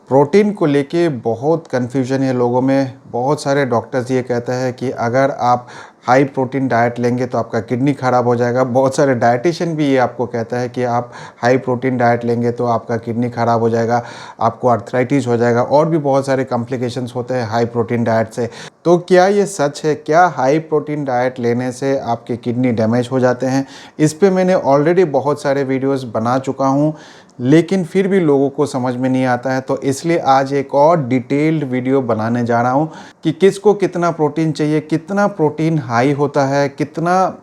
Protein को लेके बहुत कन्फ्यूजन है लोगों में। बहुत सारे डॉक्टर्स ये कहते हैं कि अगर आप हाई प्रोटीन डाइट लेंगे तो आपका किडनी ख़राब हो जाएगा। बहुत सारे डाइटिशियन भी ये आपको कहता है कि आप हाई प्रोटीन डाइट लेंगे तो आपका किडनी ख़राब हो जाएगा, आपको आर्थराइटिस हो जाएगा और भी बहुत सारे कॉम्प्लिकेशंस होते हैं हाई प्रोटीन डाइट से। तो क्या ये सच है? क्या हाई प्रोटीन डाइट लेने से आपके किडनी डैमेज हो जाते हैं? इस पे मैंने ऑलरेडी बहुत सारे वीडियोस बना चुका हूँ, लेकिन फिर भी लोगों को समझ में नहीं आता है। तो इसलिए आज एक और डिटेल्ड वीडियो बनाने जा रहा हूँ कि किसको कितना प्रोटीन चाहिए, कितना प्रोटीन हाई होता है, कितना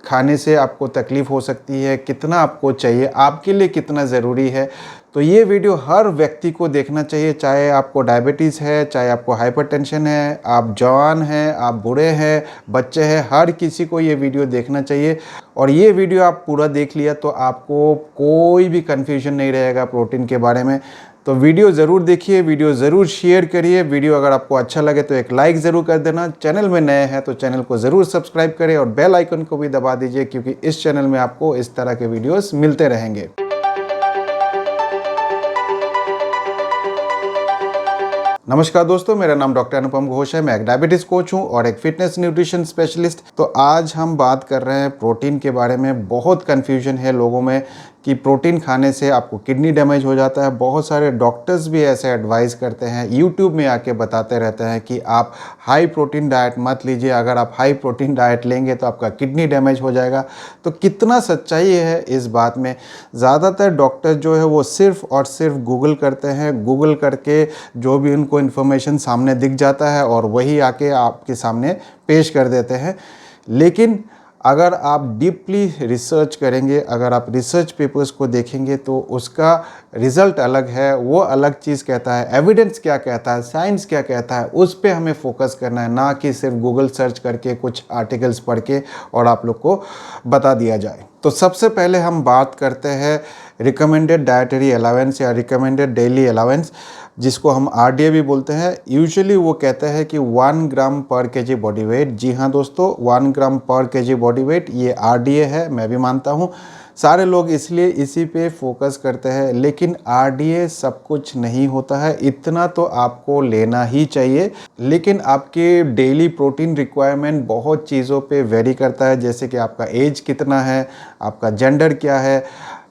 खाने से आपको तकलीफ़ हो सकती है, कितना आपको चाहिए, आपके लिए कितना ज़रूरी है। तो ये वीडियो हर व्यक्ति को देखना चाहिए, चाहे आपको डायबिटीज़ है, चाहे आपको हाइपरटेंशन है, आप जवान हैं, आप बूढ़े हैं, बच्चे हैं, हर किसी को ये वीडियो देखना चाहिए। और ये वीडियो आप पूरा देख लिया तो आपको कोई भी कन्फ्यूजन नहीं रहेगा प्रोटीन के बारे में। तो वीडियो ज़रूर देखिए, वीडियो ज़रूर शेयर करिए। वीडियो अगर आपको अच्छा लगे तो एक लाइक ज़रूर कर देना। चैनल में नए हैं तो चैनल को ज़रूर सब्सक्राइब करें और बेल आइकन को भी दबा दीजिए, क्योंकि इस चैनल में आपको इस तरह के वीडियोस मिलते रहेंगे। नमस्कार दोस्तों, मेरा नाम डॉक्टर अनुपम घोष है। मैं एक डायबिटीज़ कोच हूं और एक फिटनेस न्यूट्रिशन स्पेशलिस्ट। तो आज हम बात कर रहे हैं प्रोटीन के बारे में। बहुत कन्फ्यूजन है लोगों में कि प्रोटीन खाने से आपको किडनी डैमेज हो जाता है। बहुत सारे डॉक्टर्स भी ऐसे एडवाइस करते हैं, यूट्यूब में आके बताते रहते हैं कि आप हाई प्रोटीन डाइट मत लीजिए, अगर आप हाई प्रोटीन डाइट लेंगे तो आपका किडनी डैमेज हो जाएगा। तो कितना सच्चाई है इस बात में? ज़्यादातर डॉक्टर जो है वो सिर्फ़ और सिर्फ गूगल करते हैं। गूगल करके जो भी उनको इन्फॉर्मेशन सामने दिख जाता है और वही आके आपके सामने पेश कर देते हैं। लेकिन अगर आप डीपली रिसर्च करेंगे, अगर आप रिसर्च पेपर्स को देखेंगे तो उसका रिज़ल्ट अलग है, वो अलग चीज़ कहता है। एविडेंस क्या कहता है, साइंस क्या कहता है, उस पे हमें फोकस करना है, ना कि सिर्फ गूगल सर्च करके कुछ आर्टिकल्स पढ़ के और आप लोग को बता दिया जाए। तो सबसे पहले हम बात करते हैं रिकमेंडेड डाइटरी अलावेंस या रिकमेंडेड डेली अलावेंस, जिसको हम आरडीए भी बोलते हैं। यूजुअली वो कहते हैं कि 1 ग्राम पर केजी बॉडी वेट। जी हाँ दोस्तों, 1 ग्राम पर केजी बॉडी वेट ये आरडीए है, मैं भी मानता हूँ। सारे लोग इसलिए इसी पे फोकस करते हैं, लेकिन आरडीए सब कुछ नहीं होता है। इतना तो आपको लेना ही चाहिए, लेकिन आपके डेली प्रोटीन रिक्वायरमेंट बहुत चीज़ों पे वेरी करता है। जैसे कि आपका एज कितना है, आपका जेंडर क्या है,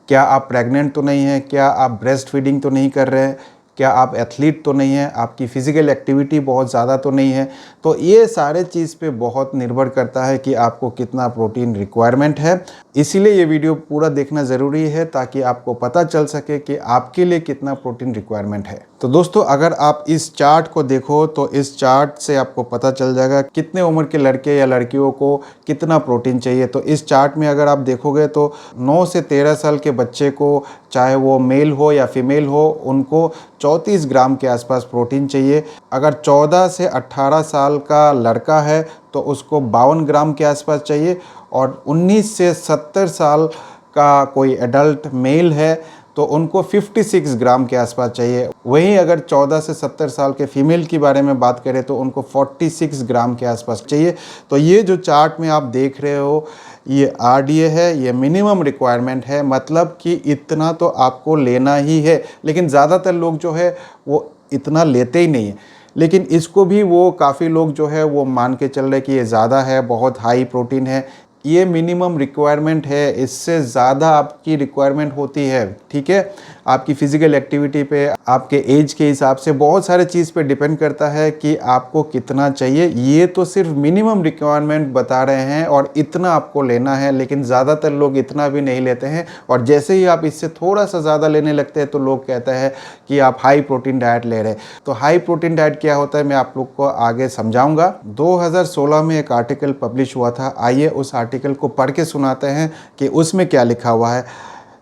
क्या आप प्रेग्नेंट तो नहीं हैं, क्या आप ब्रेस्ट फीडिंग तो नहीं कर रहे हैं, क्या आप एथलीट तो नहीं हैं, आपकी फ़िज़िकल एक्टिविटी बहुत ज़्यादा तो नहीं है। तो ये सारे चीज़ पे बहुत निर्भर करता है कि आपको कितना प्रोटीन रिक्वायरमेंट है। इसीलिए ये वीडियो पूरा देखना ज़रूरी है, ताकि आपको पता चल सके कि आपके लिए कितना प्रोटीन रिक्वायरमेंट है। तो दोस्तों, अगर आप इस चार्ट को देखो तो इस चार्ट से आपको पता चल जाएगा कितने उम्र के लड़के या लड़कियों को कितना प्रोटीन चाहिए। तो इस चार्ट में अगर आप देखोगे तो 9 से 13 साल के बच्चे को, चाहे वो मेल हो या फीमेल हो, उनको 34 ग्राम के आसपास प्रोटीन चाहिए। अगर 14 से 18 साल का लड़का है तो उसको 52 ग्राम के आसपास चाहिए, और 19 से 70 साल का कोई एडल्ट मेल है तो उनको 56 ग्राम के आसपास चाहिए। वहीं अगर 14 से 70 साल के फीमेल के बारे में बात करें तो उनको 46 ग्राम के आसपास चाहिए। तो ये जो चार्ट में आप देख रहे हो, ये आरडीए है, ये मिनिमम रिक्वायरमेंट है, मतलब कि इतना तो आपको लेना ही है। लेकिन ज़्यादातर लोग जो है वो इतना लेते ही नहीं है, लेकिन इसको भी वो काफ़ी लोग जो है वो मान के चल रहे कि ये ज़्यादा है, बहुत हाई प्रोटीन है। ये मिनिमम रिक्वायरमेंट है, इससे ज़्यादा आपकी रिक्वायरमेंट होती है। ठीक है, आपकी फ़िज़िकल एक्टिविटी पे, आपके एज के हिसाब से, बहुत सारे चीज़ पे डिपेंड करता है कि आपको कितना चाहिए। ये तो सिर्फ मिनिमम रिक्वायरमेंट बता रहे हैं और इतना आपको लेना है, लेकिन ज़्यादातर लोग इतना भी नहीं लेते हैं। और जैसे ही आप इससे थोड़ा सा ज़्यादा लेने लगते हैं तो लोग कहते हैं कि आप हाई प्रोटीन डाइट ले रहे हैं। तो हाई प्रोटीन डाइट क्या होता है मैं आप लोग को आगे समझाऊंगा। 2016 में एक आर्टिकल पब्लिश हुआ था, आइए उस आर्टिकल को पढ़ के सुनाते हैं कि उसमें क्या लिखा हुआ है।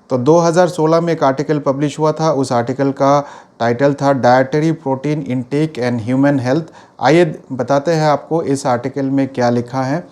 तो 2016 में एक आर्टिकल पब्लिश हुआ था, उस आर्टिकल का टाइटल था dietary protein intake and human health. आइए बताते हैं आपको इस आर्टिकल में क्या लिखा है।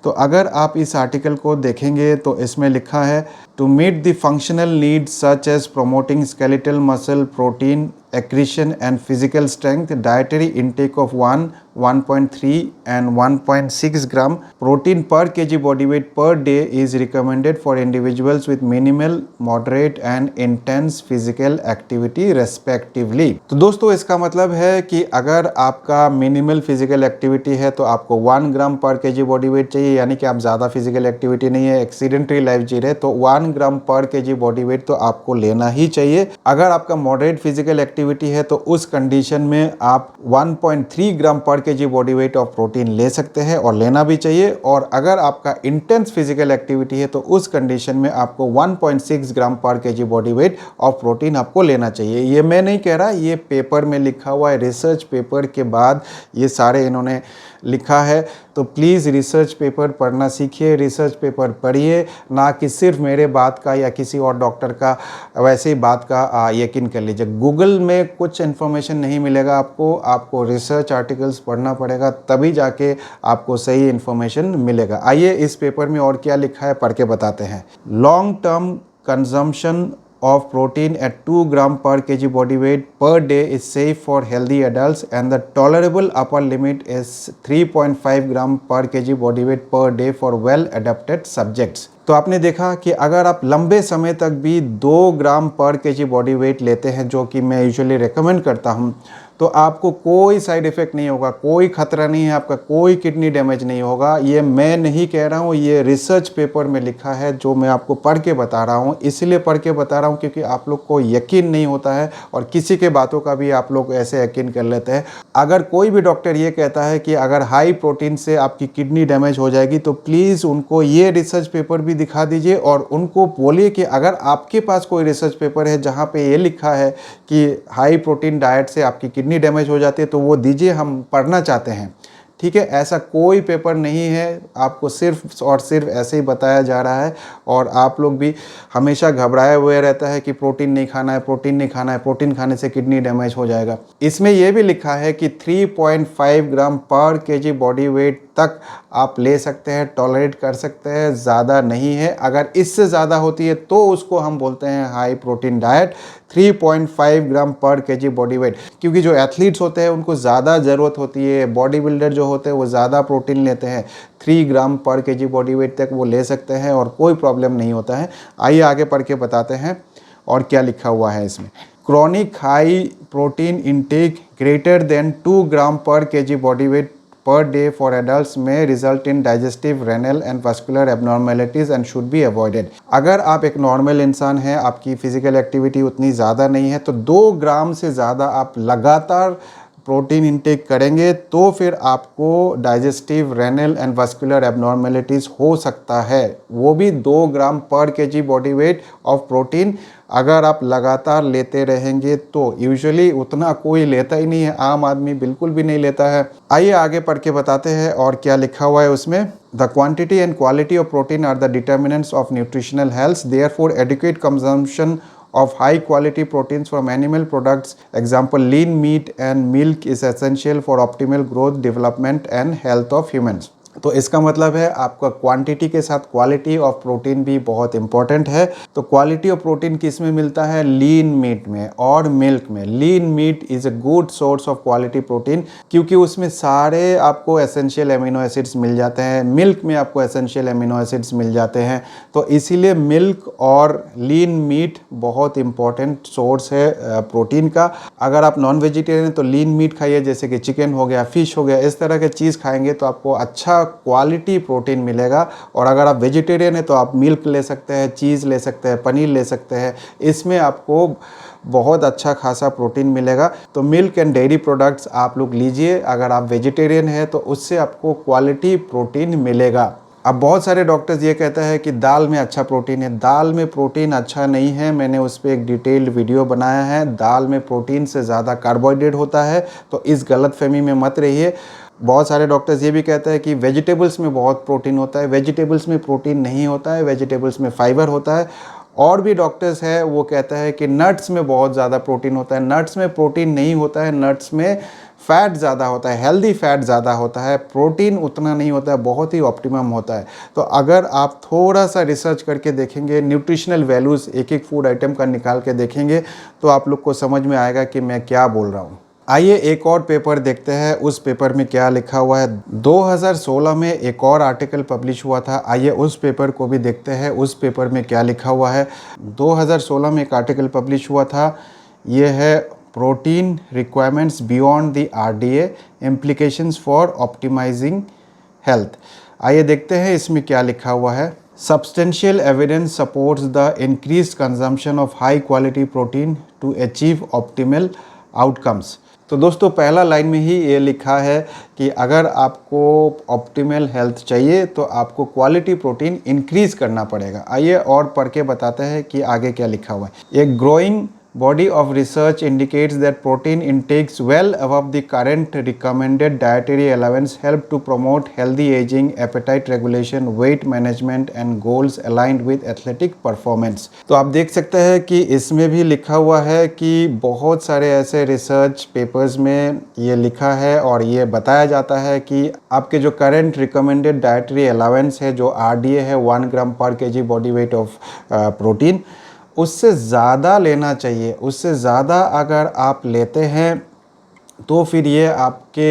तो अगर आप इस आर्टिकल को देखेंगे तो इसमें लिखा है, to meet the functional needs such as promoting skeletal muscle protein accretion and physical strength. Dietary intake of 1.3 and 1.6 gram protein per kg body weight per day is recommended for individuals with minimal, moderate and intense physical activity respectively. तो दोस्तों इसका मतलब है कि अगर आपका minimal physical activity है तो आपको 1 ग्राम पर केजी बॉडी वेट चाहिए, यानी कि आप ज़्यादा फिजिकल एक्टिविटी नहीं है, एक्सीडेंटरी लाइफ जी रहे, तो 1 ग्राम पर केजी बॉडी वेट तो आपको लेना ही चाहिए। अगर आपका मॉडरेट फिजिकल एक्टिविटी है तो उस कंडीशन में आप 1.3 ग्राम पर KG body weight of protein ले सकते हैं और लेना भी चाहिए। और अगर आपका इंटेंस फिजिकल एक्टिविटी है तो उस कंडीशन में आपको 1.6 ग्राम पर KG body weight of protein आपको लेना चाहिए। ये मैं नहीं कह रहा, ये पेपर में लिखा हुआ है, रिसर्च पेपर के बाद ये सारे इन्होंने लिखा है। तो प्लीज़ रिसर्च पेपर पढ़ना सीखिए, रिसर्च पेपर पढ़िए, ना कि सिर्फ मेरे बात का या किसी और डॉक्टर का वैसे ही बात का यकीन कर लीजिए। गूगल में कुछ इन्फॉर्मेशन नहीं मिलेगा आपको रिसर्च आर्टिकल्स पढ़ना पड़ेगा, तभी जाके आपको सही इन्फॉर्मेशन मिलेगा। आइए इस पेपर में और क्या लिखा है पढ़ के बताते हैं। Long term consumption of protein at 2 gram per kg body weight per day is safe for healthy adults and the tolerable upper limit is 3.5 gram per kg body weight per day for well adapted subjects। तो आपने देखा कि अगर आप लंबे समय तक भी 2 ग्राम पर केजी बॉडी वेट लेते हैं, जो कि मैं यूजुअली रेकमेंड करता हूं, तो आपको कोई साइड इफ़ेक्ट नहीं होगा, कोई खतरा नहीं है, आपका कोई किडनी डैमेज नहीं होगा। ये मैं नहीं कह रहा हूँ, ये रिसर्च पेपर में लिखा है जो मैं आपको पढ़ के बता रहा हूँ। इसलिए पढ़ के बता रहा हूँ क्योंकि आप लोग को यकीन नहीं होता है और किसी के बातों का भी आप लोग ऐसे यकीन कर लेते हैं। अगर कोई भी डॉक्टर ये कहता है कि अगर हाई प्रोटीन से आपकी किडनी डैमेज हो जाएगी, तो प्लीज़ उनको ये रिसर्च पेपर भी दिखा दीजिए और उनको बोलिए कि अगर आपके पास कोई रिसर्च पेपर है जहाँ पे ये लिखा है कि हाई प्रोटीन डाइट से आपकी किडनी डैमेज हो जाती है, तो वो दीजिए, हम पढ़ना चाहते हैं। ठीक है, ऐसा कोई पेपर नहीं है, आपको सिर्फ और सिर्फ ऐसे ही बताया जा रहा है। और आप लोग भी हमेशा घबराए हुए रहता है कि प्रोटीन नहीं खाना है, प्रोटीन नहीं खाना है, प्रोटीन खाने से किडनी डैमेज हो जाएगा। इसमें यह भी लिखा है कि 3.5 ग्राम पर केजी बॉडी वेट तक आप ले सकते हैं, टॉलरेट कर सकते हैं, ज़्यादा नहीं है। अगर इससे ज़्यादा होती है तो उसको हम बोलते हैं हाई प्रोटीन डाइट। 3.5 ग्राम पर केजी बॉडी वेट, क्योंकि जो एथलीट्स होते हैं उनको ज़्यादा ज़रूरत होती है, बॉडी बिल्डर जो होते हैं वो ज़्यादा प्रोटीन लेते हैं, 3 ग्राम पर केजी बॉडी वेट तक वो ले सकते हैं और कोई प्रॉब्लम नहीं होता है। आइए आगे पढ़ के बताते हैं और क्या लिखा हुआ है इसमें। Chronic high protein intake greater than 2 ग्राम पर KG body weight per day for adults may result in digestive, renal and vascular abnormalities and should be avoided। अगर आप एक नॉर्मल इंसान हैं, आपकी फिजिकल एक्टिविटी उतनी ज़्यादा नहीं है, तो 2 ग्राम से ज़्यादा आप लगातार प्रोटीन इंटेक करेंगे तो फिर आपको digestive, renal and vascular abnormalities हो सकता है, वो भी 2 ग्राम पर KG body weight of protein अगर आप लगातार लेते रहेंगे तो। यूजुअली उतना कोई लेता ही नहीं है, आम आदमी बिल्कुल भी नहीं लेता है। आइए आगे पढ़ के बताते हैं और क्या लिखा हुआ है उसमें। The quantity and quality of protein are the determinants of nutritional health, therefore adequate consumption of high quality proteins from animal products, example lean meat and milk, is essential for optimal growth, development and health of humans। तो इसका मतलब है आपका quantity के साथ quality of protein भी बहुत important है। तो क्वालिटी ऑफ प्रोटीन किस में मिलता है? लीन मीट में और मिल्क में। Lean meat is a good source of quality protein, क्योंकि उसमें सारे आपको एसेंशियल अमीनो एसिड्स मिल जाते हैं। मिल्क में आपको एसेंशियल अमीनो एसिड्स मिल जाते हैं, तो इसीलिए मिल्क और लीन मीट बहुत इंपॉर्टेंट सोर्स है प्रोटीन का। अगर आप नॉन वेजिटेरियन हैं तो लीन मीट खाइए, जैसे कि चिकन हो गया, फिश हो गया, इस तरह के चीज़ खाएंगे तो आपको अच्छा क्वालिटी प्रोटीन मिलेगा। और अगर आप वेजिटेरियन हैं तो आप मिल्क ले सकते हैं, चीज़ ले सकते हैं, पनीर ले सकते हैं, इसमें आपको बहुत अच्छा खासा प्रोटीन मिलेगा। तो मिल्क एंड डेयरी प्रोडक्ट्स आप लोग लीजिए। अगर आप वेजिटेरियन हैं तो उससे आपको क्वालिटी प्रोटीन मिलेगा। अब बहुत सारे डॉक्टर्स ये कहते हैं कि दाल में अच्छा प्रोटीन है। दाल में प्रोटीन अच्छा नहीं है, मैंने उस पर एक डिटेल्ड वीडियो बनाया है। दाल में प्रोटीन से ज़्यादा कार्बोहाइड्रेट होता है, तो इस गलतफहमी में मत रहिए। बहुत सारे डॉक्टर्स ये भी कहते हैं कि वेजिटेबल्स में बहुत प्रोटीन होता है। वेजिटेबल्स में प्रोटीन नहीं होता है, वेजिटेबल्स में फाइबर होता है। और भी डॉक्टर्स है वो कहता है कि नट्स में बहुत ज़्यादा प्रोटीन होता है। नट्स में प्रोटीन नहीं होता है, नट्स में फ़ैट ज़्यादा होता है, हेल्दी फैट ज़्यादा होता है, प्रोटीन उतना नहीं होता है, बहुत ही ऑप्टिमम होता है। तो अगर आप थोड़ा सा रिसर्च करके देखेंगे, न्यूट्रिशनल वैल्यूज़ एक एक फूड आइटम का निकाल के देखेंगे, तो आप लोग को समझ में आएगा कि मैं क्या बोल रहा हूँ। आइए एक और पेपर देखते हैं, उस पेपर में क्या लिखा हुआ है। 2016 में एक और आर्टिकल पब्लिश हुआ था, आइए उस पेपर को भी देखते हैं, उस पेपर में क्या लिखा हुआ है। 2016 में एक आर्टिकल पब्लिश हुआ था, ये है protein requirements beyond the RDA, implications for optimising health. आइए देखते हैं इसमें क्या लिखा हुआ है। Substantial evidence supports the increased consumption of high quality protein to achieve optimal outcomes. तो दोस्तों पहला लाइन में ही ये लिखा है कि अगर आपको ऑप्टिमल हेल्थ चाहिए तो आपको क्वालिटी प्रोटीन इंक्रीज़ करना पड़ेगा। आइए और पढ़ के बताते हैं कि आगे क्या लिखा हुआ है। एक growing body of research indicates that protein intakes well above the current recommended dietary allowance help to promote healthy aging, appetite regulation, weight management and goals aligned with athletic performance। तो आप देख सकते हैं कि इसमें भी लिखा हुआ है कि बहुत सारे ऐसे रिसर्च पेपर्स में ये लिखा है और ये बताया जाता है कि आपके जो करंट रिकमेंडेड डाइटरी अलाउंस है, जो आरडीए है 1 ग्राम पर KG body weight of protein, उससे ज़्यादा लेना चाहिए। उससे ज़्यादा अगर आप लेते हैं तो फिर ये आपके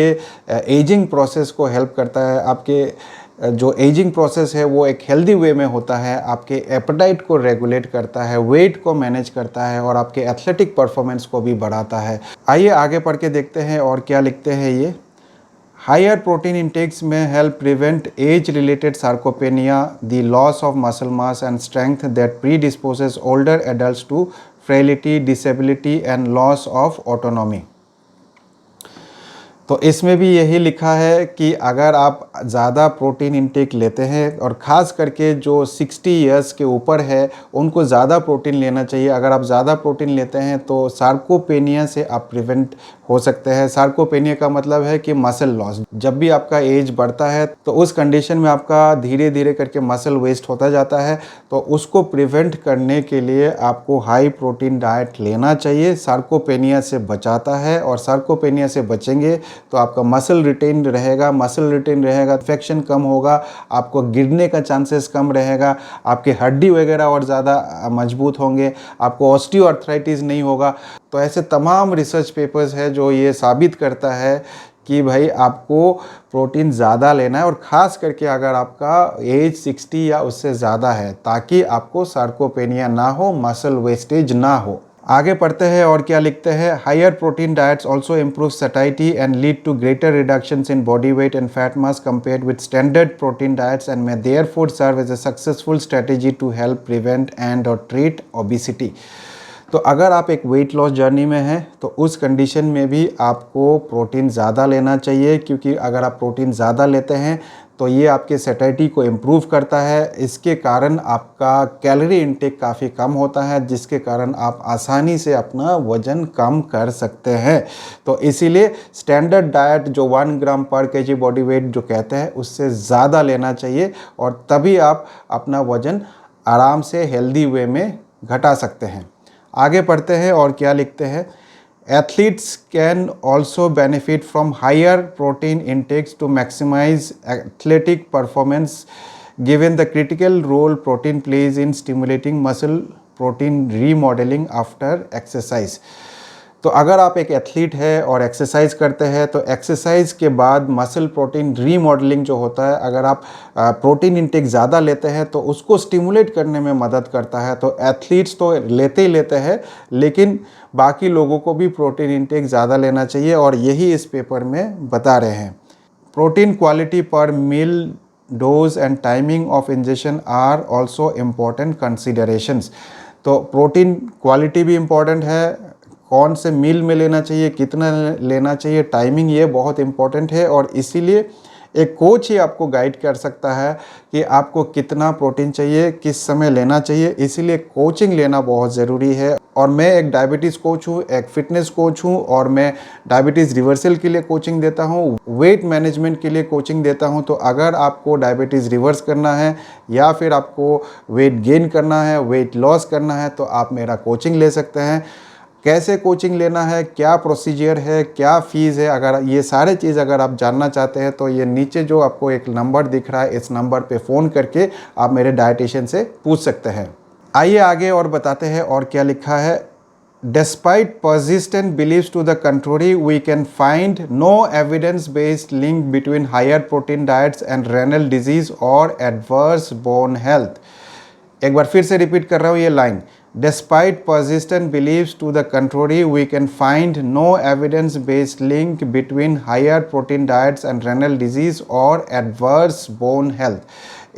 एजिंग प्रोसेस को हेल्प करता है। आपके जो एजिंग प्रोसेस है वो एक हेल्दी वे में होता है, आपके एपेटाइट को रेगुलेट करता है, वेट को मैनेज करता है और आपके एथलेटिक परफॉर्मेंस को भी बढ़ाता है। आइए आगे पढ़ के देखते हैं और क्या लिखते हैं ये। Higher protein intakes may help prevent age-related sarcopenia, the loss of muscle mass and strength that predisposes older adults to frailty, disability and loss of autonomy। तो इसमें भी यही लिखा है कि अगर आप ज़्यादा प्रोटीन इंटेक लेते हैं और ख़ास करके जो 60 इयर्स के ऊपर है उनको ज़्यादा प्रोटीन लेना चाहिए। अगर आप ज़्यादा प्रोटीन लेते हैं तो सार्कोपेनिया से आप प्रिवेंट हो सकते हैं। सार्कोपेनिया का मतलब है कि मसल लॉस। जब भी आपका एज बढ़ता है तो उस कंडीशन में आपका धीरे धीरे करके मसल वेस्ट होता जाता है, तो उसको प्रिवेंट करने के लिए आपको हाई प्रोटीन डाइट लेना चाहिए। सार्कोपेनिया से बचाता है और सार्कोपेनिया से बचेंगे तो आपका मसल रिटेन रहेगा, मसल रिटेन रहेगा, इन्फेक्शन कम होगा, आपको गिरने का चांसेस कम रहेगा, आपके हड्डी वगैरह और ज़्यादा मजबूत होंगे, आपको ऑस्टियोआर्थराइटिस नहीं होगा। तो ऐसे तमाम रिसर्च पेपर्स है जो ये साबित करता है कि भाई आपको प्रोटीन ज़्यादा लेना है और ख़ास करके अगर आपका एज 60 या उससे ज़्यादा है, ताकि आपको सार्कोपेनिया ना हो, मसल वेस्टेज ना हो। आगे पढ़ते हैं और क्या लिखते हैं। Higher protein diets also improve satisfaction and lead to greater reductions in body weight and fat mass compared with standard protein diets and may therefore serve as a successful strategy to help prevent and और treat obesity. तो अगर आप एक weight loss journey में हैं तो उस condition में भी आपको प्रोटीन ज़्यादा लेना चाहिए, क्योंकि अगर आप प्रोटीन ज़्यादा लेते हैं तो ये आपके सैटिस्फैक्शन को इम्प्रूव करता है। इसके कारण आपका कैलोरी इंटेक काफ़ी कम होता है, जिसके कारण आप आसानी से अपना वज़न कम कर सकते हैं। तो इसीलिए स्टैंडर्ड डाइट जो 1 ग्राम पर केजी बॉडी वेट जो कहते हैं उससे ज़्यादा लेना चाहिए और तभी आप अपना वज़न आराम से हेल्दी वे में घटा सकते हैं। आगे पढ़ते हैं और क्या लिखते हैं। Athletes can also benefit from higher protein intakes to maximize athletic performance, given the critical role protein plays in stimulating muscle protein remodeling after exercise। तो अगर आप एक एथलीट है और एक्सरसाइज करते हैं तो एक्सरसाइज के बाद मसल प्रोटीन रीमॉडलिंग जो होता है, अगर आप प्रोटीन इंटेक ज़्यादा लेते हैं तो उसको स्टिमुलेट करने में मदद करता है। तो एथलीट्स तो लेते ही लेते हैं, लेकिन बाकी लोगों को भी प्रोटीन इंटेक ज़्यादा लेना चाहिए और यही इस पेपर में बता रहे हैं। Protein quality per meal dose and timing of injection are also important considerations. तो प्रोटीन क्वालिटी भी इम्पॉर्टेंट है, कौन से मील में लेना चाहिए, कितना लेना चाहिए, टाइमिंग ये बहुत इम्पॉर्टेंट है और इसीलिए एक कोच ही आपको गाइड कर सकता है कि आपको कितना प्रोटीन चाहिए, किस समय लेना चाहिए। इसीलिए कोचिंग लेना बहुत ज़रूरी है। और मैं एक डायबिटीज़ कोच हूँ, एक फिटनेस कोच हूँ, और मैं डायबिटीज़ रिवर्सल के लिए कोचिंग देता हूँ, वेट मैनेजमेंट के लिए कोचिंग देता हूँ। तो अगर आपको डायबिटीज़ रिवर्स करना है या फिर आपको वेट गेन करना है, वेट लॉस करना है, तो आप मेरा कोचिंग ले सकते हैं। कैसे कोचिंग लेना है, क्या प्रोसीजर है, क्या फ़ीस है, अगर ये सारे चीज़ अगर आप जानना चाहते हैं तो ये नीचे जो आपको एक नंबर दिख रहा है, इस नंबर पे फ़ोन करके आप मेरे डाइटिशियन से पूछ सकते हैं। आइए आगे और बताते हैं और क्या लिखा है। Despite persistent beliefs to the contrary, we can find no evidence-based link between higher protein diets and renal disease or adverse bone health. एक बार फिर से रिपीट कर रहा हूँ ये line. Despite persistent beliefs to the contrary, we can find no evidence-based link between higher protein diets and renal disease or adverse bone health.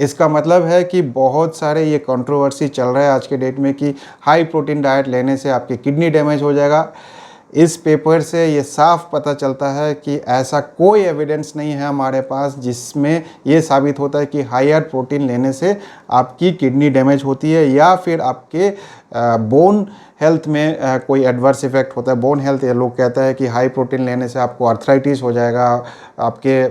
इसका मतलब है कि बहुत सारे ये कंट्रोवर्सी चल रहा है आज के डेट में कि हाई प्रोटीन डाइट लेने से आपकी किडनी डैमेज हो जाएगा। इस पेपर से ये साफ पता चलता है कि ऐसा कोई एविडेंस नहीं है हमारे पास जिसमें ये साबित होता है कि हायर प्रोटीन लेने से आपकी किडनी डैमेज होती है या फिर आपके बोन हेल्थ में कोई एडवर्स इफेक्ट होता है। बोन हेल्थ, ये लोग कहते हैं कि हाई प्रोटीन लेने से आपको आर्थराइटिस हो जाएगा, आपके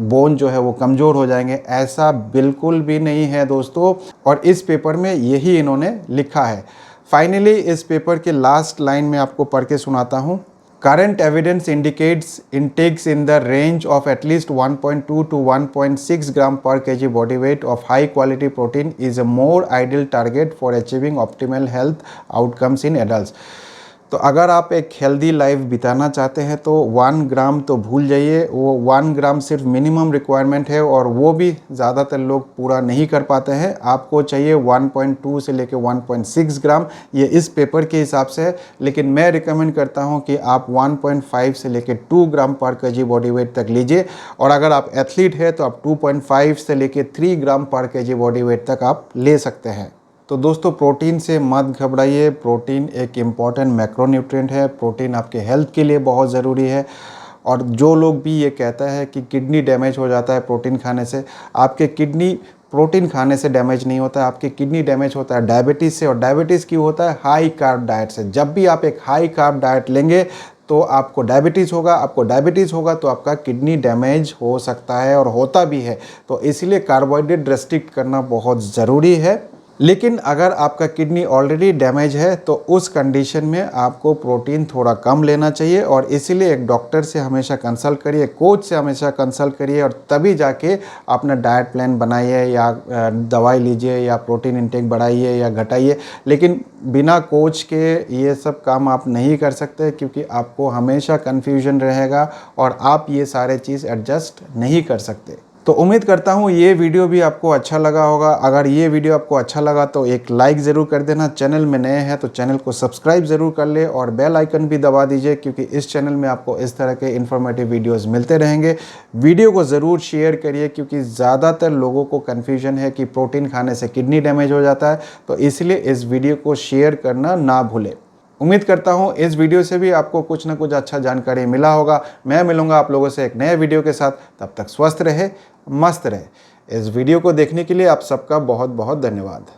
बोन जो है वो कमज़ोर हो जाएंगे। ऐसा बिल्कुल भी नहीं है दोस्तों, और इस पेपर में यही इन्होंने लिखा है। फाइनली इस पेपर के लास्ट लाइन में आपको पढ़ के सुनाता हूँ। Current evidence indicates intakes in the range of at least 1.2 to 1.6 gram per kg body weight of high quality protein is a more ideal target for achieving optimal health outcomes in adults. तो अगर आप एक healthy life बिताना चाहते हैं तो 1 ग्राम तो भूल जाइए। वो 1 ग्राम सिर्फ मिनिमम रिक्वायरमेंट है और वो भी ज़्यादातर लोग पूरा नहीं कर पाते हैं। आपको चाहिए 1.2 से लेके 1.6 ग्राम, ये इस पेपर के हिसाब से है। लेकिन मैं रिकमेंड करता हूं कि आप 1.5 से लेके 2 ग्राम पर केजी बॉडी वेट तक लीजिए, और अगर आप एथलीट है तो आप 2.5 से लेके 3 ग्राम पर केजी बॉडी वेट तक आप ले सकते हैं। तो दोस्तों, प्रोटीन से मत घबराइए। प्रोटीन एक इम्पॉर्टेंट मैक्रोन्यूट्रिएंट है। प्रोटीन आपके हेल्थ के लिए बहुत ज़रूरी है। और जो लोग भी ये कहता है कि किडनी डैमेज हो जाता है प्रोटीन खाने से, आपके किडनी प्रोटीन खाने से डैमेज नहीं होता है, आपकी किडनी डैमेज होता है डायबिटीज़ से। और डायबिटीज़ क्यों होता है? हाई कार्ब डाइट से। जब भी आप एक हाई कार्ब डाइट लेंगे तो आपको डायबिटीज़ होगा, आपको डायबिटीज़ होगा तो आपका किडनी डैमेज हो सकता है और होता भी है। तो इसलिए कार्बोहाइड्रेट रेस्ट्रिक्ट करना बहुत ज़रूरी है। लेकिन अगर आपका किडनी ऑलरेडी डैमेज है तो उस कंडीशन में आपको प्रोटीन थोड़ा कम लेना चाहिए, और इसीलिए एक डॉक्टर से हमेशा कंसल्ट करिए, कोच से हमेशा कंसल्ट करिए, और तभी जाके अपना डाइट प्लान बनाइए या दवाई लीजिए या प्रोटीन इंटेक बढ़ाइए या घटाइए। लेकिन बिना कोच के ये सब काम आप नहीं कर सकते, क्योंकि आपको हमेशा कन्फ्यूजन रहेगा और आप ये सारे चीज़ एडजस्ट नहीं कर सकते। तो उम्मीद करता हूँ ये वीडियो भी आपको अच्छा लगा होगा। अगर ये वीडियो आपको अच्छा लगा तो एक लाइक ज़रूर कर देना। चैनल में नए हैं तो चैनल को सब्सक्राइब ज़रूर कर ले और बेल आइकन भी दबा दीजिए, क्योंकि इस चैनल में आपको इस तरह के इन्फॉर्मेटिव वीडियोस मिलते रहेंगे। वीडियो को ज़रूर शेयर करिए, क्योंकि ज़्यादातर लोगों को कन्फ्यूजन है कि प्रोटीन खाने से किडनी डैमेज हो जाता है। तो इसलिए इस वीडियो को शेयर करना ना भूलें। उम्मीद करता हूँ इस वीडियो से भी आपको कुछ ना कुछ अच्छा जानकारी मिला होगा। मैं मिलूँगा आप लोगों से एक नए वीडियो के साथ। तब तक स्वस्थ रहे, मस्त रहे। इस वीडियो को देखने के लिए आप सबका बहुत बहुत धन्यवाद।